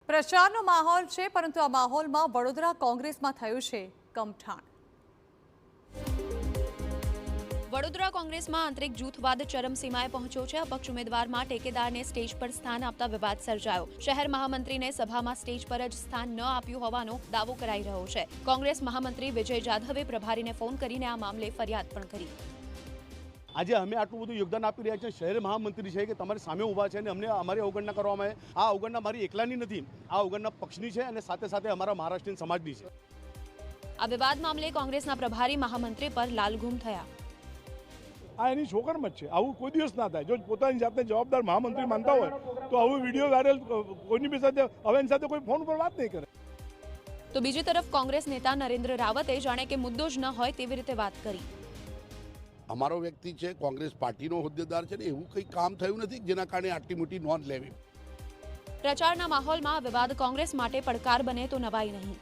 પ્રચારનો માહોલ છે, પરંતુ આ માહોલમાં વડોદરા કોંગ્રેસમાં થયું છે કમઠાણ। વડોદરા કોંગ્રેસમાં આંતરિક જૂથવાદ ચરમસીમાએ પહોંચ્યો છે। અપક્ષ ઉમેદવારમાં ટેકેદારને સ્ટેજ પર સ્થાન આપતા વિવાદ સર્જાયો। શહેર મહામંત્રીને સભામાં સ્ટેજ પર જ સ્થાન ન આપ્યું હોવાનો દાવો કરાઈ રહ્યો છે। કોંગ્રેસ મહામંત્રી વિજય જાધવે પ્રભારીને ફોન કરીને આ મામલે ફરિયાદ પણ કરી। આજે અમે આટલું બધું યોગદાન આપી રહ્યા છીએ। શહેર મહામંત્રી છે કે તમારી સામે ઊભા છે અને અમને અમારી અવગણના કરવામાં આવે। આ અવગણના મારી એકલાની નથી, આ અવગણના પક્ષની છે અને સાથે સાથે અમારા મહારાષ્ટ્રીયન સમાજની છે। આ વિવાદ મામલે કોંગ્રેસના પ્રભારી મહામંત્રી પર લાલઘૂમ થયા। આ એની છોકરમત છે, આવું કોઈ દિવસ ના થાય। જો પોતાની જાતને જવાબદાર મહામંત્રી માનતા હોય તો આવું વિડીયો વાયરલ કોઈની બી સાથે હવે એની સાથે કોઈ ફોન પર વાત નહીં કરે। તો બીજી તરફ કોંગ્રેસ નેતા નરેન્દ્ર રાવતે જાણે કે મુદ્દો જ ન હોય તેવી રીતે વાત કરી। અમારો વ્યક્તિ છે, કોંગ્રેસ પાર્ટીનો હોદ્દેદાર છે ને એવું કંઈ કામ થયું નથી જેના કારણે આટલી મોટી નોંધ લેવી। પ્રચારના માહોલમાં વિવાદ કોંગ્રેસ માટે પડકાર બને તો નવાઈ નહીં।